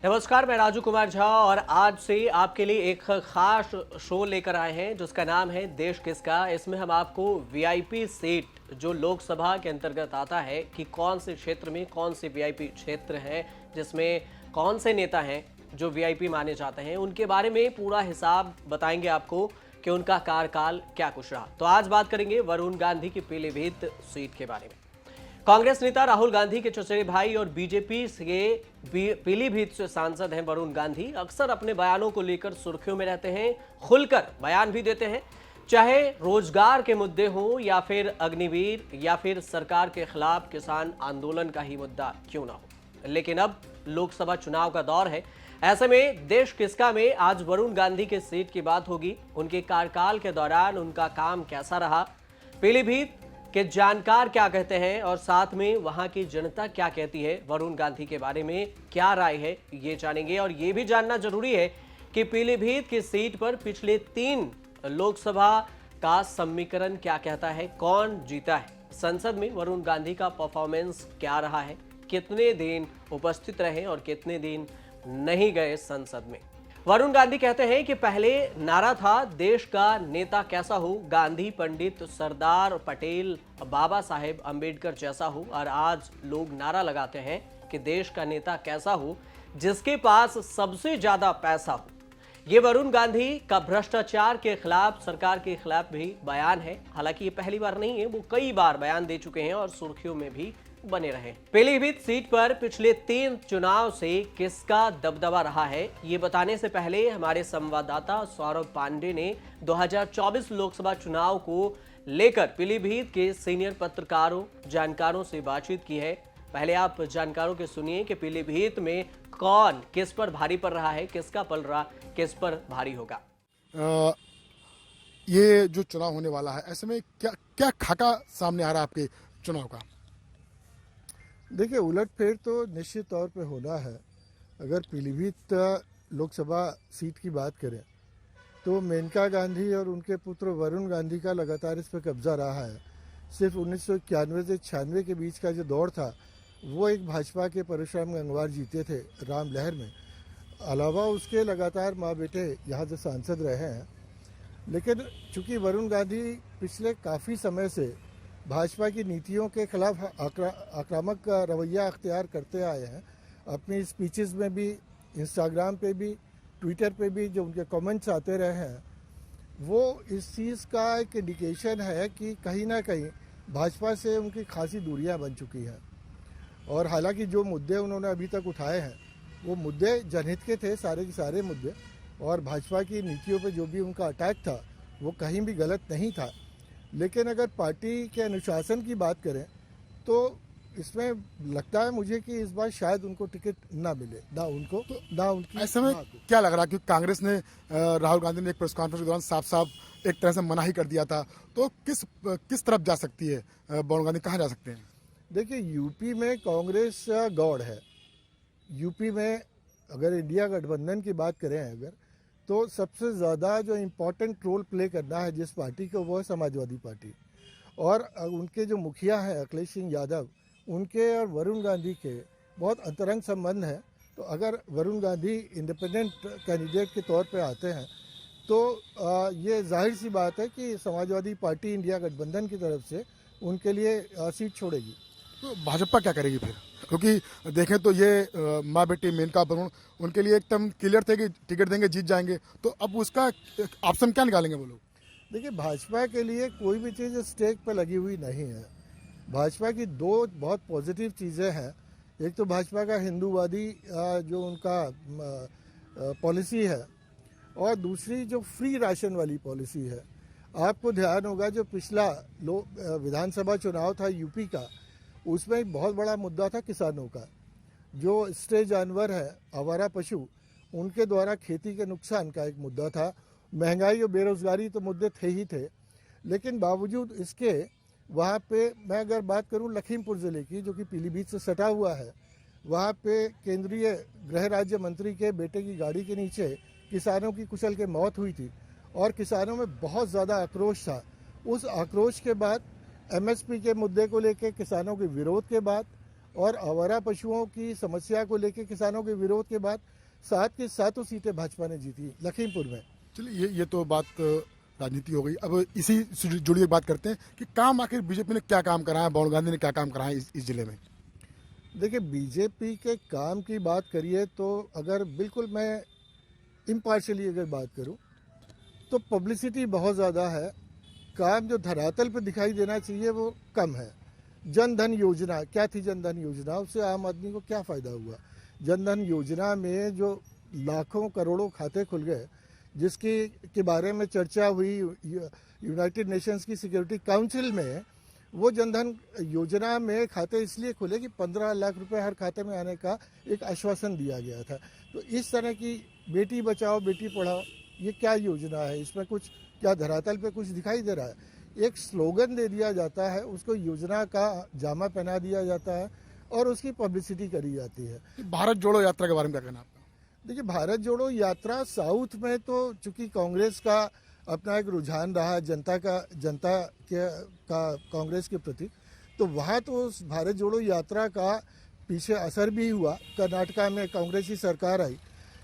नमस्कार, मैं राजू कुमार झा और आज से आपके लिए एक खास शो लेकर आए हैं जिसका नाम है देश किसका। इसमें हम आपको वीआईपी सीट जो लोकसभा के अंतर्गत आता है कि कौन से क्षेत्र में कौन से वीआईपी क्षेत्र है, जिसमें कौन से नेता हैं जो वीआईपी माने जाते हैं, उनके बारे में पूरा हिसाब बताएंगे आपको कि उनका कार्यकाल क्या कुछ रहा। तो आज बात करेंगे वरुण गांधी की पीलीभीत सीट के बारे में। कांग्रेस नेता राहुल गांधी के चचेरे भाई और बीजेपी से पीलीभीत से सांसद हैं वरुण गांधी। अक्सर अपने बयानों को लेकर सुर्खियों में रहते हैं, खुलकर बयान भी देते हैं, चाहे रोजगार के मुद्दे हो या फिर अग्निवीर या फिर सरकार के खिलाफ किसान आंदोलन का ही मुद्दा क्यों ना हो। लेकिन अब लोकसभा चुनाव का दौर है, ऐसे में देश किसका में आज वरुण गांधी के सीट की बात होगी। उनके कार्यकाल के दौरान उनका काम कैसा रहा, पीलीभीत के जानकार क्या कहते हैं और साथ में वहां की जनता क्या कहती है, वरुण गांधी के बारे में क्या राय है, ये जानेंगे। और ये भी जानना जरूरी है कि पीलीभीत की सीट पर पिछले 3 लोकसभा का समीकरण क्या कहता है, कौन जीता है, संसद में वरुण गांधी का परफॉर्मेंस क्या रहा है, कितने दिन उपस्थित रहे और कितने दिन नहीं गए संसद में। वरुण गांधी कहते हैं कि पहले नारा था देश का नेता कैसा हो, गांधी, पंडित, सरदार पटेल, बाबा साहेब अंबेडकर जैसा हो, और आज लोग नारा लगाते हैं कि देश का नेता कैसा हो जिसके पास सबसे ज्यादा पैसा हो। ये वरुण गांधी का भ्रष्टाचार के खिलाफ, सरकार के खिलाफ भी बयान है। हालांकि ये पहली बार नहीं है, वो कई बार बयान दे चुके हैं और सुर्खियों में भी बने रहे। पीलीभीत सीट पर पिछले 3 चुनाव से किसका दबदबा रहा है, ये बताने से पहले हमारे संवाददाता सौरभ पांडे ने 2024 लोकसभा चुनाव को लेकर पीलीभीत के सीनियर पत्रकारों, जानकारों से बातचीत की है। पहले आप जानकारों के सुनिए कि पीलीभीत में कौन किस पर भारी पड़ रहा है, किसका पलड़ा किस पर भारी होगा। ये जो चुनाव होने वाला है, ऐसे में क्या क्या खाका सामने आ रहा है आपके चुनाव का? देखिए, उलटफेर तो निश्चित तौर पे होना है। अगर पीलीभीत लोकसभा सीट की बात करें तो मेनका गांधी और उनके पुत्र वरुण गांधी का लगातार इस पर कब्जा रहा है। सिर्फ 1991 से 96 के बीच का जो दौर था वो एक भाजपा के परशुराम गंगवार जीते थे राम लहर में। अलावा उसके लगातार माँ बेटे यहाँ से सांसद रहे हैं। लेकिन चूंकि वरुण गांधी पिछले काफ़ी समय से भाजपा की नीतियों के खिलाफ आक्रामक रवैया अख्तियार करते आए हैं, अपनी स्पीचेस में भी, इंस्टाग्राम पे भी, ट्विटर पे भी जो उनके कमेंट्स आते रहे हैं, वो इस चीज़ का एक इंडिकेशन है कि कहीं ना कहीं भाजपा से उनकी खासी दूरियां बन चुकी हैं। और हालांकि जो मुद्दे उन्होंने अभी तक उठाए हैं वो मुद्दे जनहित के थे, सारे के सारे मुद्दे, और भाजपा की नीतियों पे जो भी उनका अटैक था वो कहीं भी गलत नहीं था। लेकिन अगर पार्टी के अनुशासन की बात करें तो इसमें लगता है मुझे कि इस बार शायद उनको टिकट ना मिले, ना उनको तो ना उनकी। ऐसे में क्या लग रहा है, क्योंकि कांग्रेस ने राहुल गांधी ने एक प्रेस कॉन्फ्रेंस के दौरान साफ साफ एक तरह से मना ही कर दिया था, तो किस तरफ जा सकती है वरुण गांधी, कहाँ जा सकते हैं? देखिए, यूपी में कांग्रेस गॉड है। यूपी में अगर इंडिया गठबंधन की बात करें अगर, तो सबसे ज़्यादा जो इम्पोर्टेंट रोल प्ले करना है जिस पार्टी को, वो है समाजवादी पार्टी। और उनके जो मुखिया हैं अखिलेश सिंह यादव, उनके और वरुण गांधी के बहुत अंतरंग संबंध है। तो अगर वरुण गांधी इंडिपेंडेंट कैंडिडेट के तौर पे आते हैं तो ये जाहिर सी बात है कि समाजवादी पार्टी इंडिया गठबंधन की तरफ से उनके लिए सीट छोड़ेगी। तो भाजपा क्या करेगी फिर? क्योंकि देखें तो ये माँ बेटी मेनका वरुण उनके लिए एकदम क्लियर थे कि टिकट देंगे जीत जाएंगे, तो अब उसका ऑप्शन क्या निकालेंगे वो लोग? देखिए, भाजपा के लिए कोई भी चीज़ स्टेक पर लगी हुई नहीं है। भाजपा की 2 बहुत पॉजिटिव चीज़ें हैं। एक तो भाजपा का हिंदूवादी जो उनका पॉलिसी है, और दूसरी जो फ्री राशन वाली पॉलिसी है। आपको ध्यान होगा जो पिछला विधानसभा चुनाव था यूपी का, उसमें एक बहुत बड़ा मुद्दा था किसानों का। जो स्ट्रे जानवर है, आवारा पशु, उनके द्वारा खेती के नुकसान का एक मुद्दा था। महंगाई और बेरोजगारी तो मुद्दे थे ही थे, लेकिन बावजूद इसके वहाँ पे मैं अगर बात करूँ लखीमपुर ज़िले की, जो कि पीलीभीत से सटा हुआ है, वहाँ पे केंद्रीय गृह राज्य मंत्री के बेटे की गाड़ी के नीचे किसानों की कुचल के मौत हुई थी और किसानों में बहुत ज़्यादा आक्रोश था। उस आक्रोश के बाद एमएसपी के मुद्दे को लेकर किसानों के विरोध के बाद और आवारा पशुओं की समस्या को लेकर किसानों के विरोध के बाद 7 की 7 सीटें भाजपा ने जीती लखीमपुर में। चलिए ये तो बात राजनीति हो गई। अब इसी से जुड़ी एक बात करते हैं कि काम आखिर बीजेपी ने क्या काम करा है, वरुण गांधी ने क्या काम करा है इस जिले में। देखिए, बीजेपी के काम की बात करिए तो अगर बिल्कुल मैं इम्पार्शली अगर बात करूं तो पब्लिसिटी बहुत ज़्यादा है, काम जो धरातल पे दिखाई देना चाहिए वो कम है। जन धन योजना क्या थी? जन धन योजना उससे आम आदमी को क्या फ़ायदा हुआ? जन धन योजना में जो लाखों करोड़ों खाते खुल गए, जिसकी के बारे में चर्चा हुई यूनाइटेड नेशंस की सिक्योरिटी काउंसिल में, वो जनधन योजना में खाते इसलिए खुले कि 15 लाख रुपए हर खाते में आने का एक आश्वासन दिया गया था। तो इस तरह की बेटी बचाओ बेटी पढ़ाओ ये क्या योजना है? इसमें कुछ क्या धरातल पे कुछ दिखाई दे रहा है? एक स्लोगन दे दिया जाता है, उसको योजना का जामा पहना दिया जाता है और उसकी पब्लिसिटी करी जाती है। भारत जोड़ो यात्रा के बारे में क्या कहना आपका? देखिए, भारत जोड़ो यात्रा साउथ में तो चूंकि कांग्रेस का अपना एक रुझान रहा जनता के कांग्रेस के प्रति, तो वहाँ तो उस भारत जोड़ो यात्रा का पीछे असर भी हुआ। कर्नाटका में कांग्रेस की सरकार आई,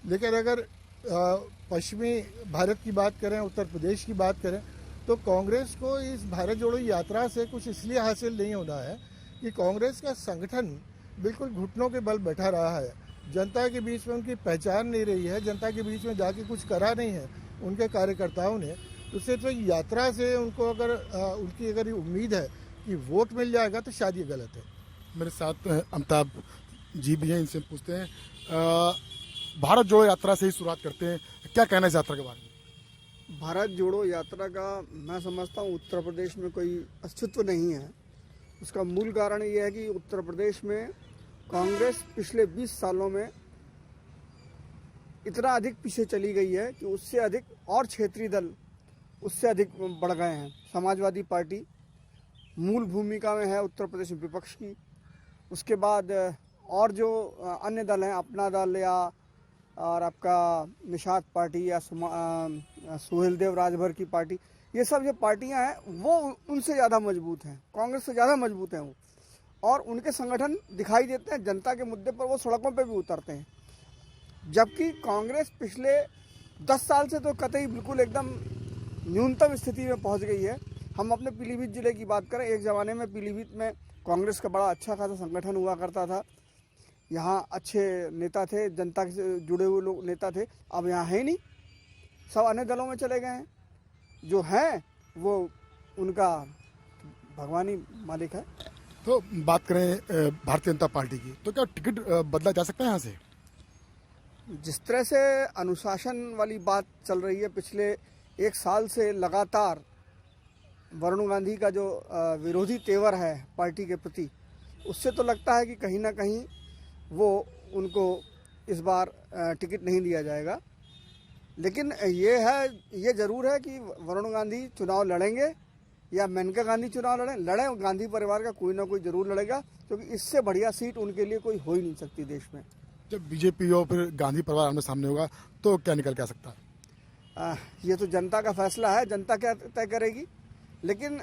लेकिन अगर पश्चिमी भारत की बात करें, उत्तर प्रदेश की बात करें, तो कांग्रेस को इस भारत जोड़ो यात्रा से कुछ इसलिए हासिल नहीं होना है कि कांग्रेस का संगठन बिल्कुल घुटनों के बल बैठा रहा है। जनता के बीच में उनकी पहचान नहीं रही है, जनता के बीच में जाके कुछ करा नहीं है उनके कार्यकर्ताओं ने। तो सिर्फ यात्रा से उनको अगर उनकी अगर उम्मीद है कि वोट मिल जाएगा तो शायद ये गलत है। मेरे साथ अमिताभ जी भी हैं, इनसे पूछते हैं। भारत जोड़ो यात्रा से ही शुरुआत करते हैं, क्या कहना है इस यात्रा के बारे में? भारत जोड़ो यात्रा का मैं समझता हूँ उत्तर प्रदेश में कोई अस्तित्व नहीं है। उसका मूल कारण ये है कि उत्तर प्रदेश में कांग्रेस पिछले 20 सालों में इतना अधिक पीछे चली गई है कि उससे अधिक और क्षेत्रीय दल उससे अधिक बढ़ गए हैं। समाजवादी पार्टी मूल भूमिका में है उत्तर प्रदेश में विपक्ष की, उसके बाद और जो अन्य दल हैं, अपना दल या और आपका निषाद पार्टी या सुहेल देव राजभर की पार्टी, ये सब जो पार्टियां हैं वो उनसे ज़्यादा मजबूत हैं, कांग्रेस से ज़्यादा मजबूत हैं वो, और उनके संगठन दिखाई देते हैं जनता के मुद्दे पर, वो सड़कों पे भी उतरते हैं। जबकि कांग्रेस पिछले 10 साल से तो कतई बिल्कुल एकदम न्यूनतम स्थिति में पहुंच गई है। हम अपने पीलीभीत जिले की बात करें, एक ज़माने में पीलीभीत में कांग्रेस का बड़ा अच्छा खासा संगठन हुआ करता था, यहाँ अच्छे नेता थे, जनता से जुड़े हुए लोग नेता थे। अब यहाँ है नहीं, सब अन्य दलों में चले गए हैं। जो हैं वो उनका भगवानी मालिक है। तो बात करें भारतीय जनता पार्टी की, तो क्या टिकट बदला जा सकता है यहाँ से? जिस तरह से अनुशासन वाली बात चल रही है पिछले 1 साल से लगातार, वरुण गांधी का जो विरोधी तेवर है पार्टी के प्रति, उससे तो लगता है कि कहीं ना कहीं वो उनको इस बार टिकट नहीं दिया जाएगा। लेकिन ये ज़रूर है कि वरुण गांधी चुनाव लड़ेंगे या मेनका गांधी चुनाव लड़ें, गांधी परिवार का कोई ना कोई जरूर लड़ेगा, क्योंकि इससे बढ़िया सीट उनके लिए कोई हो ही नहीं सकती देश में। जब बीजेपी और फिर गांधी परिवार आमने सामने होगा तो क्या निकल के आ सकता है? ये तो जनता का फैसला है, जनता क्या तय करेगी। लेकिन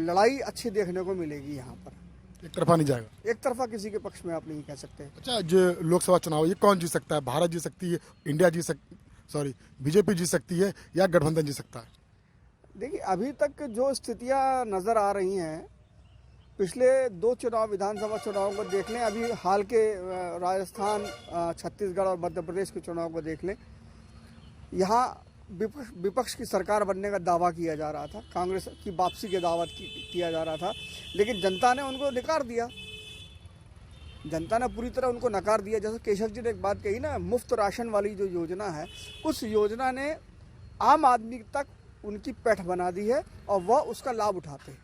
लड़ाई अच्छी देखने को मिलेगी यहाँ पर, एक तरफा नहीं जाएगा। एक तरफा किसी के पक्ष में आप नहीं कह सकते। अच्छा, जो लोकसभा चुनाव ये कौन जीत सकता है? भारत जीत सकती है, इंडिया बीजेपी जीत सकती है या गठबंधन जीत सकता है? देखिए, अभी तक जो स्थितियां नजर आ रही हैं, पिछले 2 चुनाव विधानसभा चुनाव को देख लें, अभी हाल के राजस्थान, छत्तीसगढ़ और मध्य प्रदेश के चुनाव को देख लें, यहाँ विपक्ष की सरकार बनने का दावा किया जा रहा था, कांग्रेस की वापसी के दावा किया जा रहा था, लेकिन जनता ने उनको नकार दिया। जनता ने पूरी तरह उनको नकार दिया। जैसे केशव जी ने एक बात कही ना, मुफ्त राशन वाली जो योजना है, उस योजना ने आम आदमी तक उनकी पैठ बना दी है और वह उसका लाभ उठाते हैं।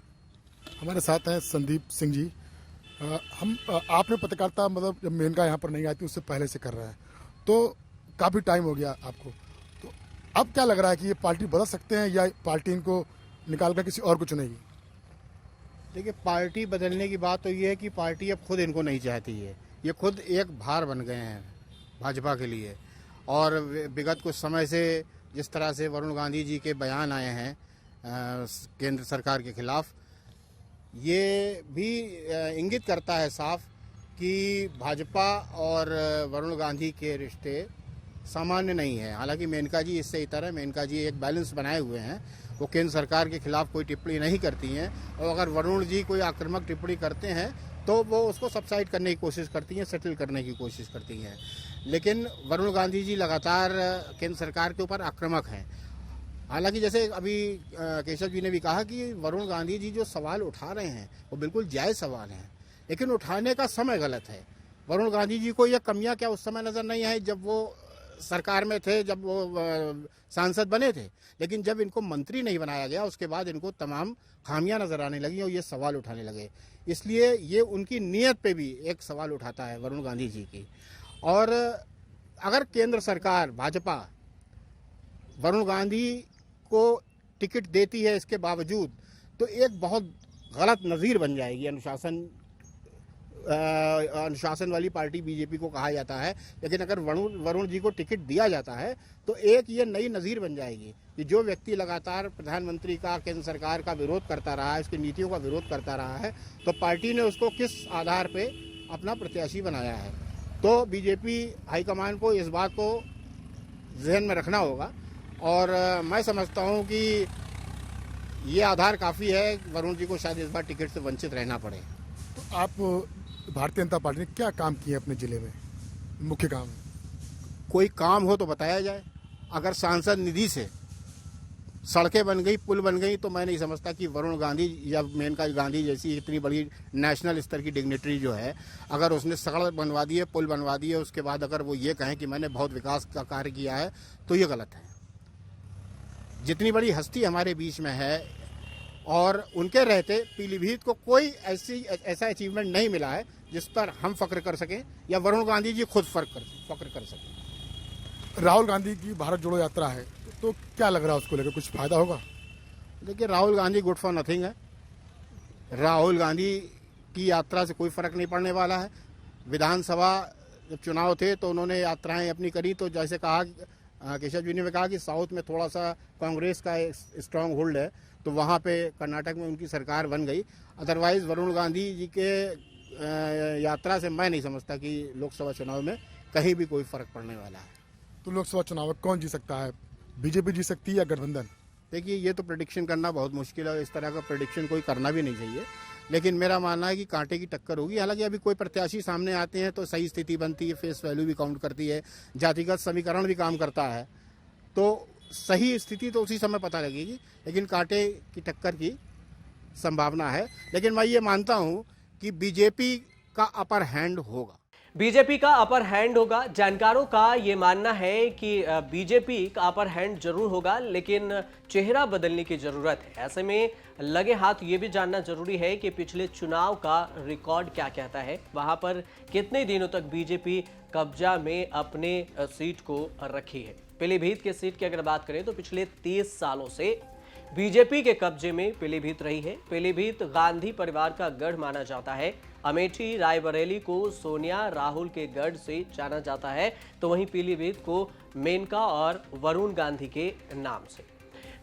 हमारे साथ हैं संदीप सिंह जी। आपने पत्रकारिता मतलब जब मेनका यहाँ पर नहीं आई थी उससे पहले से कर रहे हैं, तो काफ़ी टाइम हो गया आपको, तो अब क्या लग रहा है कि ये पार्टी बदल सकते हैं या पार्टी इनको निकाल कर किसी और को चुनेगी? देखिए, पार्टी बदलने की बात तो ये है कि पार्टी अब खुद इनको नहीं चाहती है, ये खुद एक भार बन गए हैं भाजपा के लिए। और विगत कुछ समय से जिस तरह से वरुण गांधी जी के बयान आए हैं केंद्र सरकार के खिलाफ, ये भी इंगित करता है साफ कि भाजपा और वरुण गांधी के रिश्ते सामान्य नहीं है। हालांकि मेनका जी इससे इतर है, मेनका जी एक बैलेंस बनाए हुए हैं, वो केंद्र सरकार के खिलाफ कोई टिप्पणी नहीं करती हैं, और अगर वरुण जी कोई आक्रामक टिप्पणी करते हैं तो वो उसको सबसाइड करने की कोशिश करती हैं, सेटल करने की कोशिश करती हैं। लेकिन वरुण गांधी जी लगातार केंद्र सरकार के ऊपर आक्रामक हैं। हालांकि जैसे अभी केशव जी ने भी कहा कि वरुण गांधी जी जो सवाल उठा रहे हैं वो बिल्कुल जायज़ सवाल हैं, लेकिन उठाने का समय गलत है। वरुण गांधी जी को यह कमियां क्या उस समय नज़र नहीं आई जब वो सरकार में थे, जब वो सांसद बने थे, लेकिन जब इनको मंत्री नहीं बनाया गया उसके बाद इनको तमाम खामियां नजर आने लगी और ये सवाल उठाने लगे। इसलिए ये उनकी नीयत पे भी एक सवाल उठाता है वरुण गांधी जी की। और अगर केंद्र सरकार भाजपा वरुण गांधी को टिकट देती है इसके बावजूद, तो एक बहुत गलत नज़ीर बन जाएगी। अनुशासन वाली पार्टी बीजेपी को कहा जाता है, लेकिन अगर वरुण जी को टिकट दिया जाता है तो एक ये नई नज़ीर बन जाएगी कि जो व्यक्ति लगातार प्रधानमंत्री का, केंद्र सरकार का विरोध करता रहा है, उसकी नीतियों का विरोध करता रहा है, तो पार्टी ने उसको किस आधार पे अपना प्रत्याशी बनाया है। तो बीजेपी हाईकमान को इस बात को जहन में रखना होगा, और मैं समझता हूं कि ये आधार काफ़ी है वरुण जी को शायद इस बार टिकट से वंचित रहना पड़े। तो आप भारतीय जनता पार्टी ने क्या काम किए अपने जिले में, मुख्य काम? कोई काम हो तो बताया जाए। अगर सांसद निधि से सड़कें बन गई, पुल बन गई, तो मैं नहीं समझता कि वरुण गांधी या मेनका गांधी जैसी इतनी बड़ी नेशनल स्तर की डिग्नेटरी जो है, अगर उसने सड़क बनवा दी है, पुल बनवा दी है, उसके बाद अगर वो ये कहें कि मैंने बहुत विकास का कार्य किया है, तो ये गलत है। जितनी बड़ी हस्ती हमारे बीच में है और उनके रहते पीलीभीत को कोई ऐसा अचीवमेंट नहीं मिला है जिस पर हम फख्र कर सकें या वरुण गांधी जी खुद फख्र कर सकें। राहुल गांधी की भारत जोड़ो यात्रा है, तो क्या लग रहा है उसको लेकर कुछ फायदा होगा? देखिए, Rahul Gandhi good for nothing है। राहुल गांधी की यात्रा से कोई फर्क नहीं पड़ने वाला है। विधानसभा जब चुनाव थे तो उन्होंने यात्राएं अपनी करी, तो जैसे कहा केशव जी ने कहा कि साउथ में थोड़ा सा कांग्रेस का स्ट्रांग होल्ड है, तो वहाँ पे कर्नाटक में उनकी सरकार बन गई। अदरवाइज वरुण गांधी जी के यात्रा से मैं नहीं समझता कि लोकसभा चुनाव में कहीं भी कोई फर्क पड़ने वाला है। तो लोकसभा चुनाव में कौन जीत सकता है? बीजेपी जीत सकती है या गठबंधन? देखिए, ये तो प्रेडिक्शन करना बहुत मुश्किल है, इस तरह का प्रेडिक्शन कोई करना भी नहीं चाहिए, लेकिन मेरा मानना है कि कांटे की टक्कर होगी। हालांकि अभी कोई प्रत्याशी सामने आते हैं तो सही स्थिति बनती है, फेस वैल्यू भी काउंट करती है, जातिगत समीकरण भी काम करता है, तो सही स्थिति तो उसी समय पता लगेगी, लेकिन कांटे की टक्कर की संभावना है। लेकिन मैं ये मानता हूं कि बीजेपी का अपर हैंड होगा। बीजेपी का अपर हैंड होगा। जानकारों का ये मानना है कि बीजेपी का अपर हैंड जरूर होगा, लेकिन चेहरा बदलने की जरूरत है। ऐसे में लगे हाथ ये भी जानना जरूरी है कि पिछले चुनाव का रिकॉर्ड क्या कहता है, वहां पर कितने दिनों तक बीजेपी कब्जा में अपने सीट को रखी है। पीलीभीत के सीट की अगर बात करें तो पिछले 30 सालों से बीजेपी के कब्जे में पीलीभीत रही है। पीलीभीत गांधी परिवार का गढ़ माना जाता है। अमेठी रायबरेली को सोनिया राहुल के गढ़ से जाना जाता है, तो वहीं पीलीभीत को मेनका और वरुण गांधी के नाम से।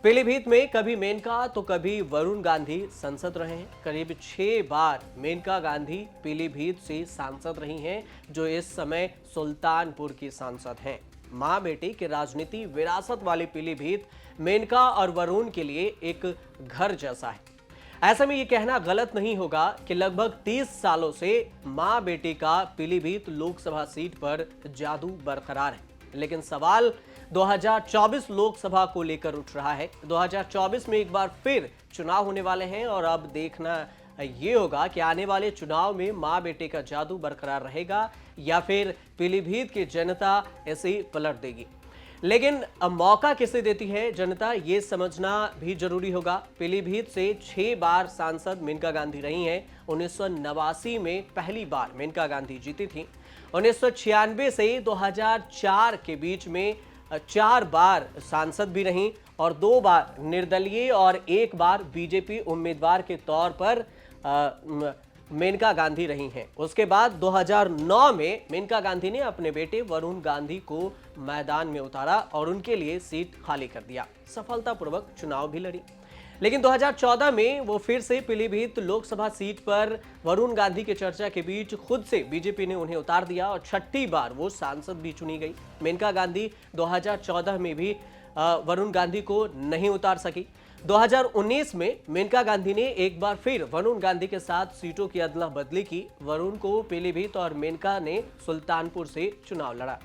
पीलीभीत में कभी मेनका तो कभी वरुण गांधी सांसद रहे हैं। करीब 6 बार मेनका गांधी पीलीभीत से सांसद रही हैं, जो इस समय सुल्तानपुर की सांसद हैं। मां बेटी की राजनीति विरासत वाली पीलीभीत मेनका और वरुण के लिए एक घर जैसा है। ऐसे में यह कहना गलत नहीं होगा कि लगभग 30 सालों से मां बेटी का पीलीभीत लोकसभा सीट पर जादू बरकरार है। लेकिन सवाल 2024 लोकसभा को लेकर उठ रहा है। 2024 में एक बार फिर चुनाव होने वाले हैं और अब देखना ये होगा कि आने वाले चुनाव में मां बेटे का जादू बरकरार रहेगा या फिर पीलीभीत की जनता इसे पलट देगी। लेकिन अब मौका किसे देती है जनता, ये समझना भी जरूरी होगा। पीलीभीत से 6 बार सांसद मेनका गांधी रही हैं। 1989 में पहली बार मेनका गांधी जीती थी। 1996 से 2004 के बीच में 4 बार सांसद भी रहीं और 2 बार निर्दलीय और 1 बार बीजेपी उम्मीदवार के तौर पर मेनका गांधी रही हैं। उसके बाद 2009 में मेनका गांधी ने अपने बेटे वरुण गांधी को मैदान में उतारा और उनके लिए सीट खाली कर दिया। सफलतापूर्वक चुनाव भी लड़ी। लेकिन 2014 में वो फिर से पीलीभीत लोकसभा सीट पर वरुण गांधी के चर्चा के बीच खुद से बीजेपी ने उन्हें उतार दिया और छठी बार वो सांसद भी चुनी गई। मेनका गांधी 2014 में भी वरुण गांधी को नहीं उतार सकी। 2019 में मेनका गांधी ने एक बार फिर वरुण गांधी के साथ सीटों की अदला बदली की। वरुण को पीलीभीत और मेनका ने सुल्तानपुर से चुनाव लड़ा।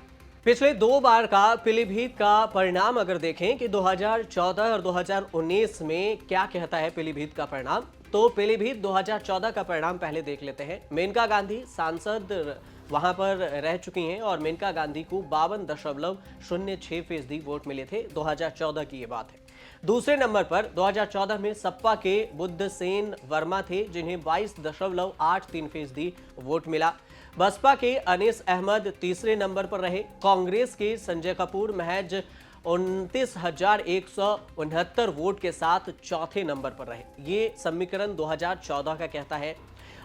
पिछले 2 बार का पीलीभीत का परिणाम अगर देखें कि 2014 और 2019 में क्या कहता है पीलीभीत का परिणाम, तो पीलीभीत 2014 का परिणाम पहले देख लेते हैं। मेनका गांधी सांसद वहां पर रह चुकी हैं और मेनका गांधी को 52.06% वोट मिले थे। 2014 की ये बात है। दूसरे नंबर पर 2014 में सपा के बुद्ध सेन वर्मा थे, जिन्हें 22.83% वोट मिला। बसपा के अनीस अहमद तीसरे नंबर पर रहे। कांग्रेस के संजय कपूर महज 29,169 वोट के साथ चौथे नंबर पर रहे। ये समीकरण 2014 का कहता है।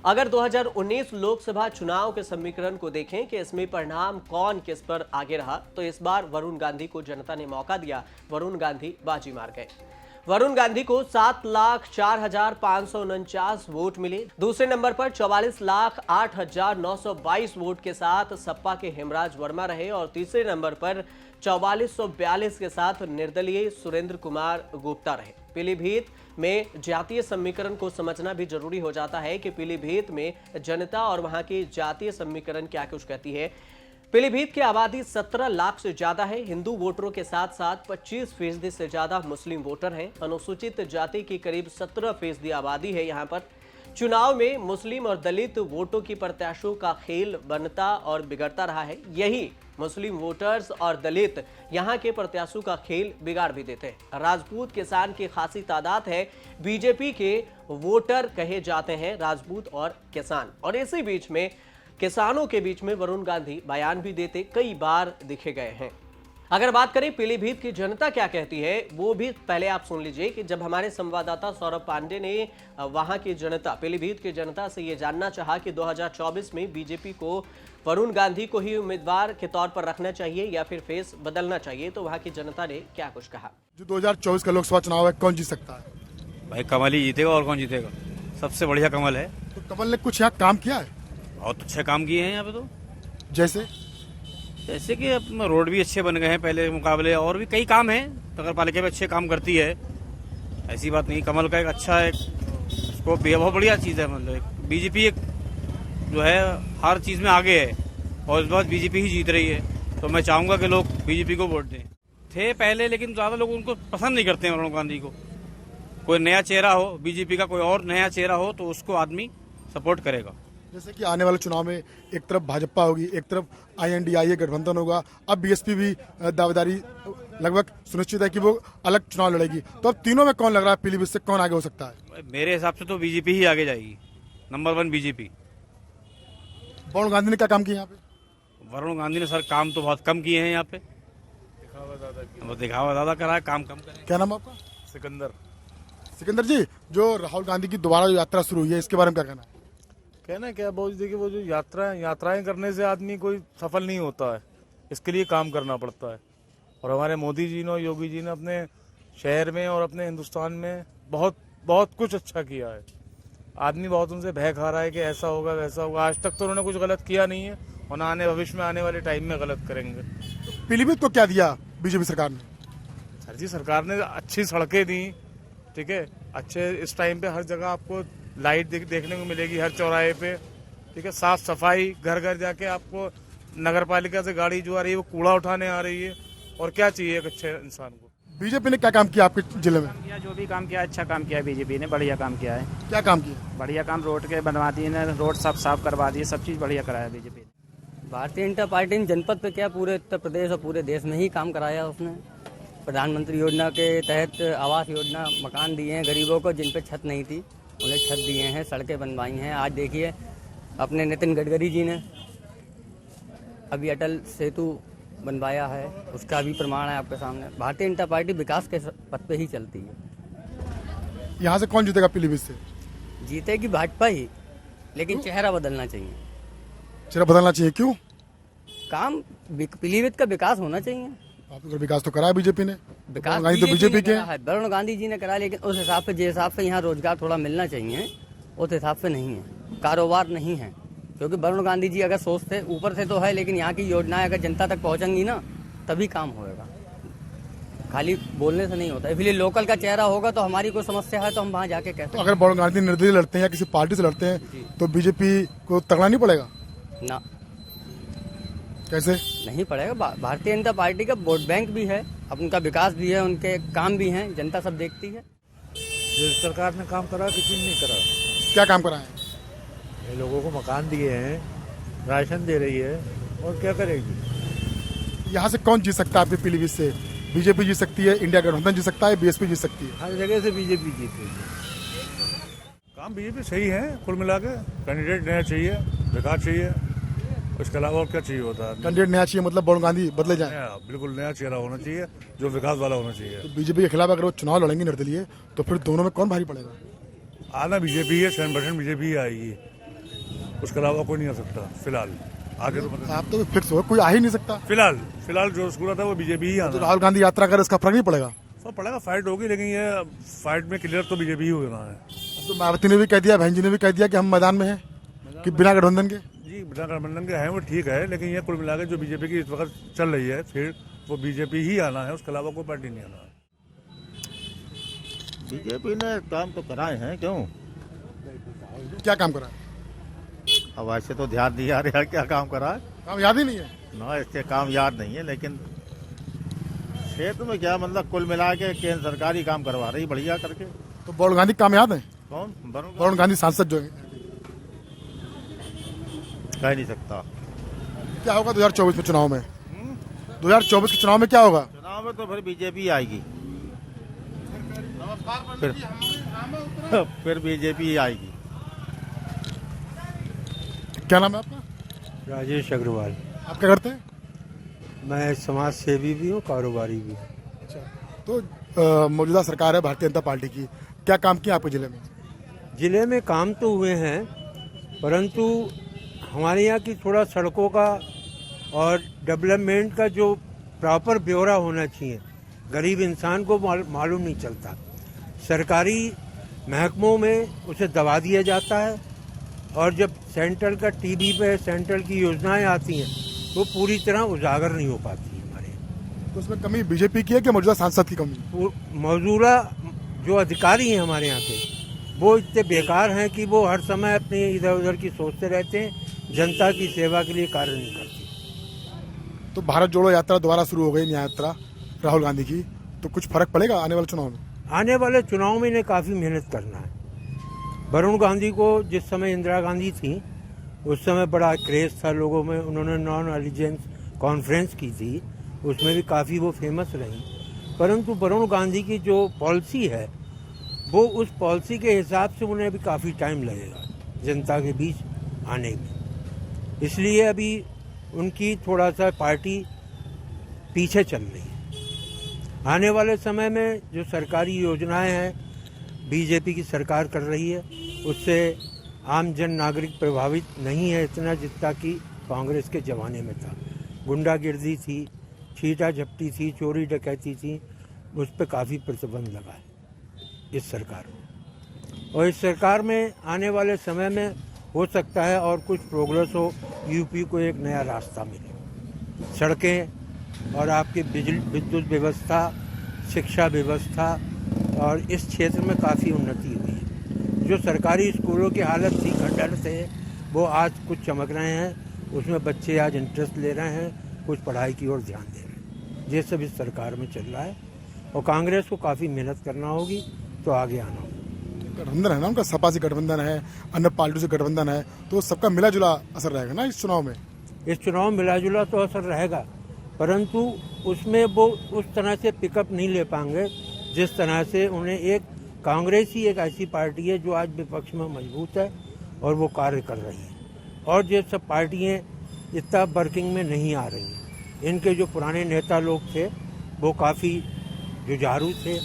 अगर 2019 लोकसभा चुनाव के समीकरण को देखें कि इसमें परिणाम कौन किस पर आगे रहा, तो इस बार वरुण गांधी को जनता ने मौका दिया। वरुण गांधी बाजी मार गए। वरुण गांधी को 7,04,549 वोट मिले। दूसरे नंबर पर 44,08,922 वोट के साथ सपा के हेमराज वर्मा रहे और तीसरे नंबर पर 4442 के साथ निर्दलीय सुरेंद्र कुमार गुप्ता रहे। पीलीभीत में जातीय समीकरण को समझना भी जरूरी हो जाता है कि पीलीभीत में जनता और वहां की जातीय समीकरण क्या कुछ कहती है। पीलीभीत की आबादी 17 लाख से ज्यादा है। हिंदू वोटरों के साथ साथ 25% से ज्यादा मुस्लिम वोटर हैं। अनुसूचित जाति की करीब 17% आबादी है यहाँ पर। चुनाव में मुस्लिम और दलित वोटों की प्रत्याशियों का खेल बनता और बिगड़ता रहा है। यही मुस्लिम वोटर्स और दलित यहाँ के प्रत्याशियों का खेल बिगाड़ भी देते हैं। राजपूत किसान की खासी तादाद है। बीजेपी के वोटर कहे जाते हैं राजपूत और किसान, और इसी बीच में किसानों के बीच में वरुण गांधी बयान भी देते कई बार दिखे गए हैं। अगर बात करें पीलीभीत की जनता क्या कहती है, वो भी पहले आप सुन लीजिए कि जब हमारे संवाददाता सौरभ पांडे ने वहां की जनता, पीलीभीत की जनता से ये जानना चाहा कि 2024 में बीजेपी को वरुण गांधी को ही उम्मीदवार के तौर पर रखना चाहिए या फिर फेस बदलना चाहिए, तो वहां की जनता ने क्या कुछ कहा। जो 2024 का लोकसभा चुनाव है, कौन जीत सकता है? भाई कमल ही जीतेगा, और कौन जीतेगा? सबसे बढ़िया कमल है। तो कमल ने कुछ यहाँ काम किया है? बहुत अच्छे काम किए हैं यहाँ पे। तो जैसे कि अब रोड भी अच्छे बन गए हैं पहले के मुकाबले, और भी कई काम हैं। नगर पालिका में अच्छे काम करती है, ऐसी बात नहीं। कमल का एक अच्छा एक स्कोप भी है, बहुत बढ़िया चीज़ है। मतलब बीजेपी एक जो है हर चीज़ में आगे है और इस बार बीजेपी ही जीत रही है। तो मैं चाहूँगा कि लोग बीजेपी को वोट दें। थे पहले, लेकिन ज़्यादा लोग उनको पसंद नहीं करते हैं वरुण गांधी को। कोई नया चेहरा हो, बीजेपी का कोई और नया चेहरा हो, तो उसको आदमी सपोर्ट करेगा। जैसे कि आने वाले चुनाव में एक तरफ भाजपा होगी, एक तरफ INDIA गठबंधन होगा, अब BSP भी दावेदारी लगभग सुनिश्चित है कि वो अलग चुनाव लड़ेगी। तो अब तीनों में कौन लग रहा है, पीलीभीत से कौन आगे हो सकता है? मेरे हिसाब से तो बीजेपी ही आगे जाएगी। Number 1 BJP. वरुण गांधी ने क्या काम किया यहाँ पे? वरुण गांधी ने सर काम तो बहुत कम किए हैं यहाँ पे। दिखावा ज्यादा करा है, काम कम करें। क्या नाम आपका? सिकंदर जी, जो राहुल गांधी की दोबारा जो यात्रा शुरू हुई है, इसके बारे में क्या कहना है? कहना क्या बहुत, देखिए वो जो यात्राएं करने से आदमी कोई सफल नहीं होता है, इसके लिए काम करना पड़ता है। और हमारे मोदी जी ने, योगी जी ने अपने शहर में और अपने हिंदुस्तान में बहुत बहुत कुछ अच्छा किया है। आदमी बहुत उनसे भय खा रहा है कि ऐसा होगा वैसा होगा। आज तक तो उन्होंने कुछ गलत किया नहीं है और ना भविष्य में आने वाले टाइम में गलत करेंगे। पीलीभीत को क्या दिया बीजेपी सरकार ने? सर जी, सरकार ने अच्छी सड़कें दी, ठीक है, अच्छे इस टाइम पे हर जगह आपको लाइट देखने को मिलेगी हर चौराहे पे, ठीक है, साफ सफाई, घर घर जाके आपको नगर पालिका से गाड़ी जो आ रही है वो कूड़ा उठाने आ रही है। और क्या चाहिए एक अच्छे इंसान को? बीजेपी ने क्या काम किया आपके जिले में? जो भी काम किया अच्छा काम किया है, बीजेपी ने बढ़िया काम किया है। क्या काम किया? बढ़िया काम, रोड के बनवा दिए ना, रोड सब साफ करवा दिए, सब चीज़ बढ़िया कराया बीजेपी ने। भारतीय जनता पार्टी ने जनपद पे क्या पूरे उत्तर प्रदेश और पूरे देश में ही काम कराया। उसने प्रधानमंत्री योजना के तहत आवास योजना, मकान दिए हैं गरीबों को जिन पे छत नहीं थी, उन्हें छत दिए हैं, सड़कें बनवाई हैं। आज देखिए अपने नितिन गडकरी जी ने अभी अटल सेतु बनवाया है, उसका भी प्रमाण है आपके सामने। भारतीय जनता पार्टी विकास के पथ पे ही चलती है। यहाँ से कौन जीतेगा पीलीभीत से? जीतेगी भाजपा ही, लेकिन चेहरा बदलना चाहिए। चेहरा बदलना चाहिए, क्यों? काम पीलीभीत का विकास होना चाहिए। आपने विकास तो कराया बीजेपी ने, विकास तो बीजेपी के है, वरुण गांधी जी ने करा, लेकिन उस हिसाब से जिस हिसाब से यहाँ रोजगार थोड़ा मिलना चाहिए उस हिसाब से नहीं है, कारोबार नहीं है। क्योंकि वरुण गांधी जी अगर सोचते ऊपर से तो है, लेकिन यहाँ की योजनाएं अगर जनता तक पहुँचेंगी ना तभी काम होएगा, खाली बोलने से नहीं होता। इसलिए लोकल का चेहरा होगा तो हमारी कोई समस्या है तो हम वहाँ जाके कहते तो अगर वरुण गांधी निर्दलीय लड़ते हैं या किसी पार्टी से लड़ते हैं तो बीजेपी को तगड़ा नहीं पड़ेगा? ना, कैसे नहीं पड़ेगा। भारतीय जनता पार्टी का वोट बैंक भी है, अब उनका विकास भी है, उनके काम भी हैं, जनता सब देखती है। जो सरकार ने काम करा किसी ने नहीं करा। क्या काम कराए? ये लोगों को मकान दिए हैं, राशन दे रही है, और क्या करेगी। यहाँ से कौन जीत सकता है आपके पीलीभीत से? बीजेपी जीत सकती है, इंडिया गठबंधन जीत सकता है, बीएसपी जीत सकती है? हर जगह से बीजेपी जीतेगी। काम बीजेपी सही है, कुल मिला के कैंडिडेट नया चाहिए, विकास चाहिए, उसके अलावा और क्या चाहिए होता है। कैंडिडेट नया चाहिए मतलब वरुण गांधी बदले जाए? बिल्कुल नया चेहरा होना चाहिए जो विकास वाला होना चाहिए। तो बीजेपी के खिलाफ अगर वो चुनाव लड़ेंगे निर्दलीय तो फिर दोनों में कौन भारी पड़ेगा? आना बीजेपी है, 7% बीजेपी ही आएगी, उसके अलावा कोई नहीं आ सकता फिलहाल। आगे तो मतलब आप तो फिक्स हो, कोई आ ही नहीं सकता फिलहाल जो स्कूल था वो बीजेपी ही तो आना। राहुल गांधी यात्रा करे इसका फर्क नहीं पड़ेगा? सब पड़ेगा, फाइट होगी, लेकिन ये फाइट में क्लियर तो बीजेपी ही होना है। तो मायावती ने भी कह दिया, बहन जी ने भी कह दिया कि हम मैदान में हैं कि बिना गठबंधन के। जी बिना गठबंधन के हैं वो ठीक है, लेकिन ये कुल मिलाकर जो बीजेपी की इस वक्त चल रही है फिर वो बीजेपी ही आना है, उसके अलावा कोई पार्टी नहीं आना है। बीजेपी ने काम तो कराए हैं, क्यों? क्या काम करा? अब ऐसे तो ध्यान दिया यार, क्या काम करा है? काम याद ही नहीं है ना, इसके काम याद नहीं है, लेकिन क्षेत्र में क्या मतलब कुल मिला के केंद्र सरकार ही काम करवा रही बढ़िया करके। तो वरुण गांधी काम याद है? कौन? वरुण गांधी सांसद जो है, कह नहीं सकता। क्या होगा 2024 में चुनाव में? 2024 के चुनाव में क्या होगा? चुनाव में तो फिर बीजेपी आएगी, फिर बीजेपी आएगी। क्या नाम है आपका? राजेश अग्रवाल। आप क्या करते हैं? मैं समाज सेवी भी हूँ, कारोबारी भी हूँ। अच्छा, तो मौजूदा सरकार है भारतीय जनता पार्टी की, क्या काम किया आपके जिले में? जिले में काम तो हुए हैं, परंतु हमारे यहाँ की थोड़ा सड़कों का और डेवलपमेंट का जो प्रॉपर ब्यौरा होना चाहिए, गरीब इंसान को मालूम नहीं चलता। सरकारी महकमों में उसे दबा दिया जाता है, और जब सेंट्रल का टीवी पे सेंट्रल की योजनाएं आती हैं तो पूरी तरह उजागर नहीं हो पाती हमारे। तो उसमें कमी बीजेपी की है कि मौजूदा सांसद की कमी? मौजूदा जो अधिकारी हैं हमारे यहाँ के, वो इतने बेकार हैं कि वो हर समय अपने इधर उधर की सोचते रहते हैं, जनता की सेवा के लिए कार्य नहीं करते। तो भारत जोड़ो यात्रा दोबारा शुरू हो गई, न्याय यात्रा राहुल गांधी की, तो कुछ फर्क पड़ेगा आने वाले चुनाव में? आने वाले चुनाव में इन्हें काफ़ी मेहनत करना है। वरुण गांधी को जिस समय इंदिरा गांधी थी उस समय बड़ा क्रेज था लोगों में, उन्होंने नॉन एलिजेंस कॉन्फ्रेंस की थी, उसमें भी काफ़ी वो फेमस रही। परंतु वरुण गांधी की जो पॉलिसी है वो उस पॉलिसी के हिसाब से उन्हें अभी काफ़ी टाइम लगेगा जनता के बीच आने में, इसलिए अभी उनकी थोड़ा सा पार्टी पीछे चल रही है। आने वाले समय में जो सरकारी योजनाएं हैं बीजेपी की सरकार कर रही है, उससे आम जन नागरिक प्रभावित नहीं है इतना जितना कि कांग्रेस के ज़माने में था। गुंडागिर्दी थी, छीटा झपटी थी, चोरी डकैती थी, उस पर काफ़ी प्रतिबंध लगा है इस सरकार में। और इस सरकार में आने वाले समय में हो सकता है और कुछ प्रोग्रेस हो, यूपी को एक नया रास्ता मिले। सड़कें और आपकी विद्युत व्यवस्था, शिक्षा व्यवस्था और इस क्षेत्र में काफ़ी उन्नति हुई है। जो सरकारी स्कूलों की हालत थी, खंडहर थे, वो आज कुछ चमक रहे हैं, उसमें बच्चे आज इंटरेस्ट ले रहे हैं, कुछ पढ़ाई की ओर ध्यान दे रहे हैं। ये सब इस सरकार में चल रहा है और कांग्रेस को काफ़ी मेहनत करना होगी तो आगे आना होगा। गठबंधन है ना उनका, सपा से गठबंधन है, अन्य पार्टियों से गठबंधन है, तो सबका मिला जुला असर रहेगा ना इस चुनाव में? इस चुनाव में मिला जुला तो असर रहेगा, परंतु उसमें वो उस तरह से पिकअप नहीं ले पाएंगे जिस तरह से उन्हें एक कांग्रेस ही एक ऐसी पार्टी है जो आज विपक्ष में मजबूत है और वो कार्य कर रही है, और ये सब पार्टियाँ इतना वर्किंग में नहीं आ रही हैं। इनके जो पुराने नेता लोग थे वो काफ़ी जुझारू थे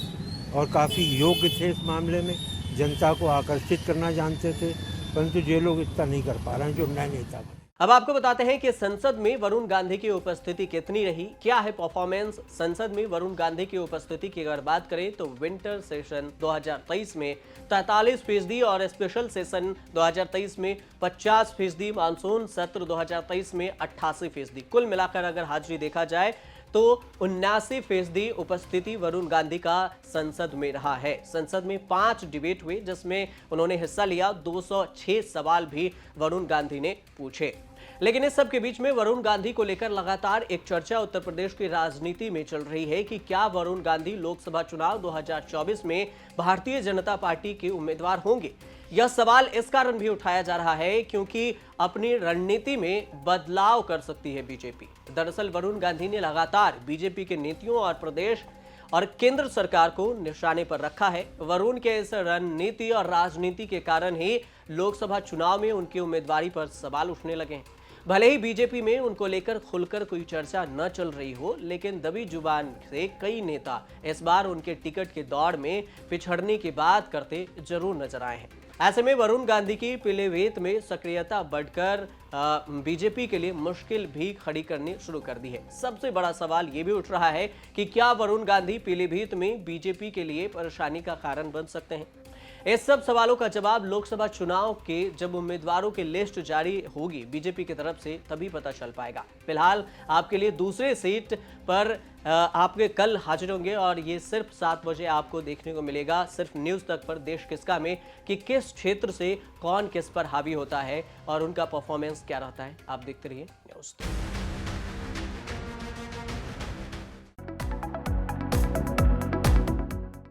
और काफ़ी योग्य थे इस मामले में, जनता को आकर्षित करना जानते थे, परंतु ये लोग इतना नहीं कर पा रहे हैं जो नए नेता अब आपको बताते हैं कि संसद में वरुण गांधी की उपस्थिति कितनी रही, क्या है परफॉर्मेंस। संसद में वरुण गांधी की उपस्थिति की अगर बात करें तो विंटर सेशन 2023 में 43% और स्पेशल सेशन 2023 में 50%, मानसून सत्र 2023 में 88%। कुल मिलाकर अगर हाजिरी देखा जाए तो 79% उपस्थिति वरुण गांधी का संसद में रहा है। संसद में 5 डिबेट हुए जिसमें उन्होंने हिस्सा लिया। 206 सवाल भी वरुण गांधी ने पूछे। लेकिन इस सब के बीच में वरुण गांधी को लेकर लगातार एक चर्चा उत्तर प्रदेश की राजनीति में चल रही है कि क्या वरुण गांधी लोकसभा चुनाव 2024 में भारतीय जनता पार्टी के उम्मीदवार होंगे। यह सवाल इस कारण भी उठाया जा रहा है क्योंकि अपनी रणनीति में बदलाव कर सकती है बीजेपी। दरअसल वरुण गांधी ने लगातार बीजेपी के नीतियों और प्रदेश और केंद्र सरकार को निशाने पर रखा है। वरुण के इस रणनीति और राजनीति के कारण ही लोकसभा चुनाव में उनकी उम्मीदवारी पर सवाल उठने लगे हैं। भले ही बीजेपी में उनको लेकर खुलकर कोई चर्चा न चल रही हो, लेकिन दबी जुबान से कई नेता इस बार उनके टिकट की दौड़ में पिछड़ने की बात करते जरूर नजर आए हैं। ऐसे में वरुण गांधी की पीलीभीत में सक्रियता बढ़कर बीजेपी के लिए मुश्किल भी खड़ी करनी शुरू कर दी है। सबसे बड़ा सवाल यह भी उठ रहा है कि क्या वरुण गांधी पीलीभीत में बीजेपी के लिए परेशानी का कारण बन सकते हैं। इस सब सवालों का जवाब लोकसभा चुनाव के जब उम्मीदवारों की लिस्ट जारी होगी बीजेपी की तरफ से तभी पता चल पाएगा। फिलहाल आपके लिए दूसरे सीट पर आपके कल हाजिर होंगे और ये सिर्फ 7 बजे आपको देखने को मिलेगा सिर्फ न्यूज़ तक पर देश किसका में कि किस क्षेत्र से कौन किस पर हावी होता है और उनका परफॉर्मेंस क्या रहता है। आप देखते रहिए न्यूज़।